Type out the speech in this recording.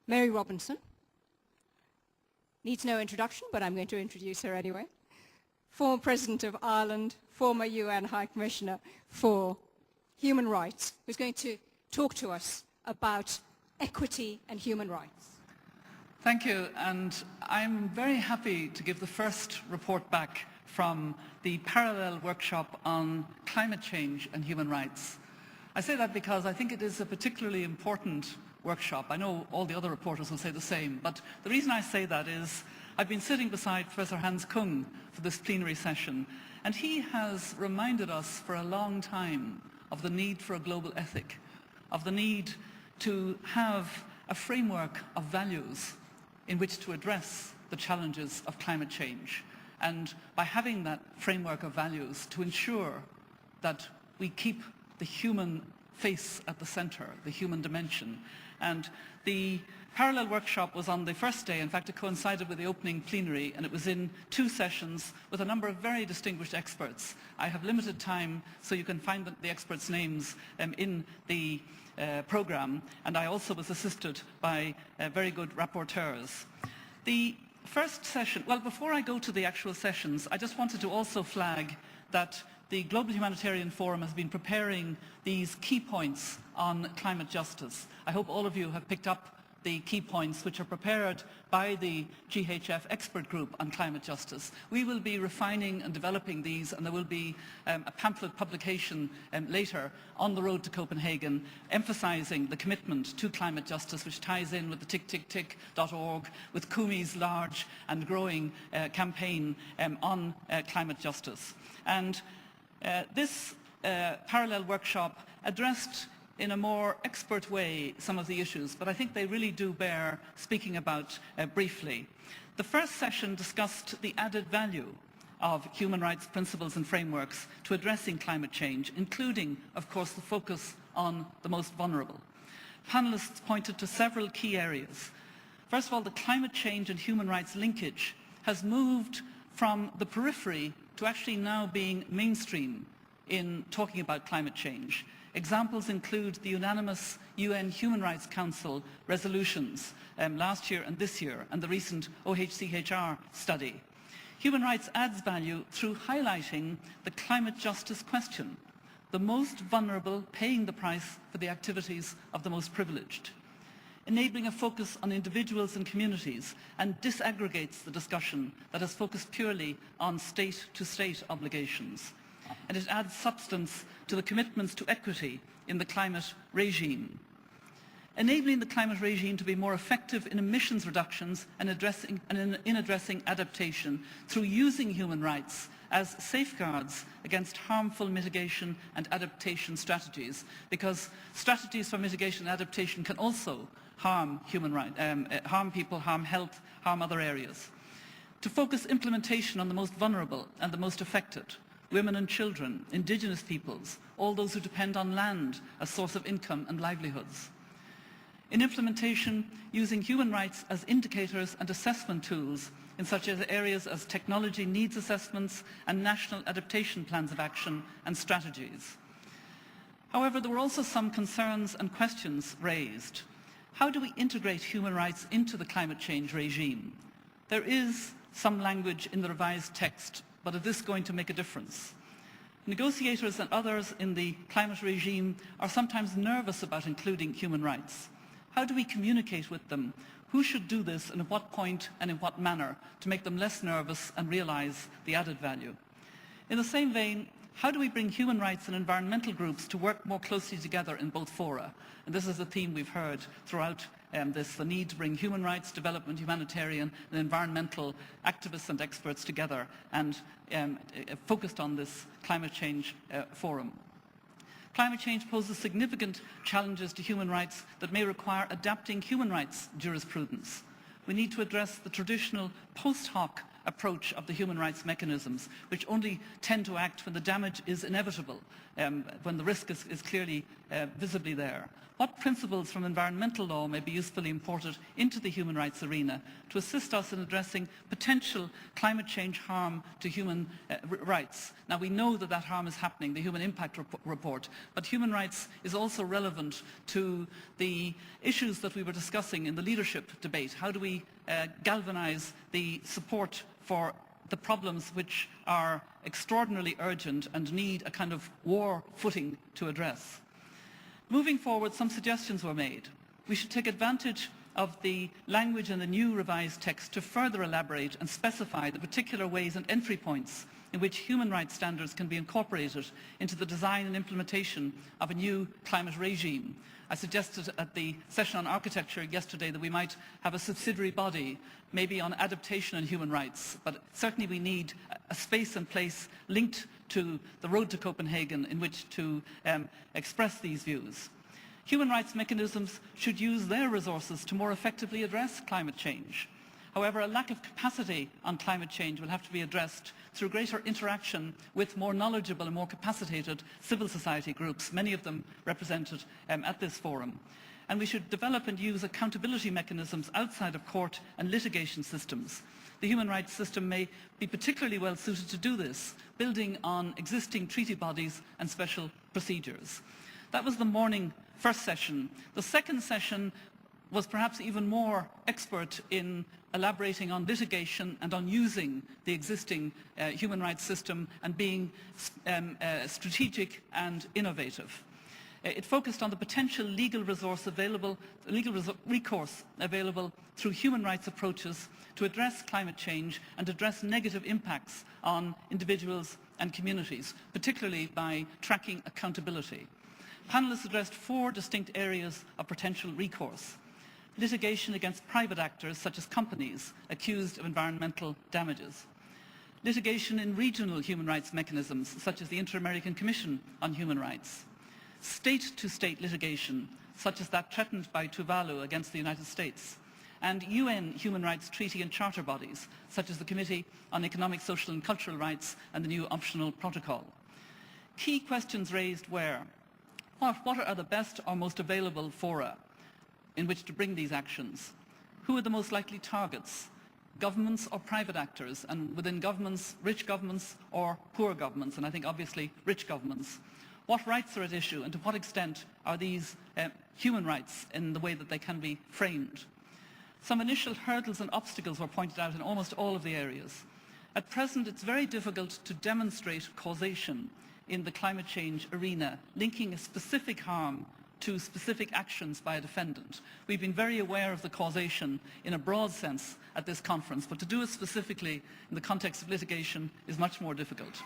Mary Robinson. Needs no introduction, but I'm going to introduce her anyway. Former President of Ireland, former UN High Commissioner for Human Rights, who's going to talk to us about equity and human rights. Thank you, and I'm very happy to give the first report back from the parallel workshop on climate change and human rights. I say that because I think it is a particularly important workshop. I know all the other reporters will say the same, but the reason I say that is I've been sitting beside Professor Hans Kung for this plenary session, and he has reminded us for a long time of the need for a global ethic, of the need to have a framework of values in which to address the challenges of climate change. And by having that framework of values to ensure that we keep the human face at the center, the human dimension. And the parallel workshop was on the first day. In fact, it coincided with the opening plenary, and it was in 2 sessions with a number of very distinguished experts. I have limited time, so you can find the experts' names in the program, and I also was assisted by very good rapporteurs. The first session, well, before I go to the actual sessions, I just wanted to also flag that the Global Humanitarian Forum has been preparing these key points on climate justice. I hope all of you have picked up the key points which are prepared by the GHF expert group on climate justice. We will be refining and developing these, and there will be a pamphlet publication later on the road to Copenhagen emphasizing the commitment to climate justice, which ties in with the tick.org, with Kumi's large and growing campaign on climate justice. And this parallel workshop addressed in a more expert way some of the issues, but I think they really do bear speaking about briefly. The first session discussed the added value of human rights principles and frameworks to addressing climate change, including, of course, the focus on the most vulnerable. Panelists pointed to several key areas. First of all, the climate change and human rights linkage has moved from the periphery to actually now being mainstream in talking about climate change. Examples include the unanimous UN Human Rights Council resolutions last year and this year, and the recent OHCHR study. Human rights adds value through highlighting the climate justice question, the most vulnerable paying the price for the activities of the most privileged, enabling a focus on individuals and communities, and disaggregates the discussion that is focused purely on state-to-state obligations. And it adds substance to the commitments to equity in the climate regime, enabling the climate regime to be more effective in emissions reductions and in addressing adaptation through using human rights as safeguards against harmful mitigation and adaptation strategies, because strategies for mitigation and adaptation can also harm harm people, harm health, harm other areas. To focus implementation on the most vulnerable and the most affected, women and children, indigenous peoples, all those who depend on land as source of income and livelihoods. In implementation, using human rights as indicators and assessment tools in such areas as technology needs assessments and national adaptation plans of action and strategies. However, there were also some concerns and questions raised. How do we integrate human rights into the climate change regime? There is some language in the revised text, but is this going to make a difference? Negotiators and others in the climate regime are sometimes nervous about including human rights. How do we communicate with them? Who should do this and at what point and in what manner to make them less nervous and realize the added value? In the same vein, how do we bring human rights and environmental groups to work more closely together in both fora? And this is a theme we've heard throughout the need to bring human rights, development, humanitarian and environmental activists and experts together and focused on this climate change forum. Climate change poses significant challenges to human rights that may require adapting human rights jurisprudence. We need to address the traditional post hoc approach of the human rights mechanisms, which only tend to act when the damage is inevitable, when the risk is clearly visibly there. What principles from environmental law may be usefully imported into the human rights arena to assist us in addressing potential climate change harm to human rights? Now, we know that that harm is happening, the Human Impact Report, but human rights is also relevant to the issues that we were discussing in the leadership debate. How do we galvanise the support for the problems which are extraordinarily urgent and need a kind of war footing to address? Moving forward, some suggestions were made. We should take advantage of the language in the new revised text to further elaborate and specify the particular ways and entry points in which human rights standards can be incorporated into the design and implementation of a new climate regime. I suggested at the session on architecture yesterday that we might have a subsidiary body, maybe on adaptation and human rights, but certainly we need a space and place linked to the road to Copenhagen in which to express these views. Human rights mechanisms should use their resources to more effectively address climate change. However, a lack of capacity on climate change will have to be addressed through greater interaction with more knowledgeable and more capacitated civil society groups, many of them represented at this forum. And we should develop and use accountability mechanisms outside of court and litigation systems. The human rights system may be particularly well suited to do this, building on existing treaty bodies and special procedures. That was the morning first session. The second session was perhaps even more expert in elaborating on litigation and on using the existing human rights system and being strategic and innovative. It focused on the potential legal recourse available through human rights approaches to address climate change and address negative impacts on individuals and communities, particularly by tracking accountability. Panelists addressed 4 distinct areas of potential recourse: litigation against private actors such as companies accused of environmental damages, litigation in regional human rights mechanisms such as the Inter-American Commission on Human Rights, state-to-state litigation such as that threatened by Tuvalu against the United States, and UN human rights treaty and charter bodies such as the Committee on Economic, Social and Cultural Rights and the new optional protocol. Key questions raised were: what are the best or most available fora in which to bring these actions? Who are the most likely targets? Governments or private actors? And within governments, rich governments or poor governments? And I think obviously rich governments. What rights are at issue, and to what extent are these human rights in the way that they can be framed? Some initial hurdles and obstacles were pointed out in almost all of the areas. At present, it's very difficult to demonstrate causation in the climate change arena, linking a specific harm to specific actions by a defendant. We've been very aware of the causation in a broad sense at this conference, but to do it specifically in the context of litigation is much more difficult.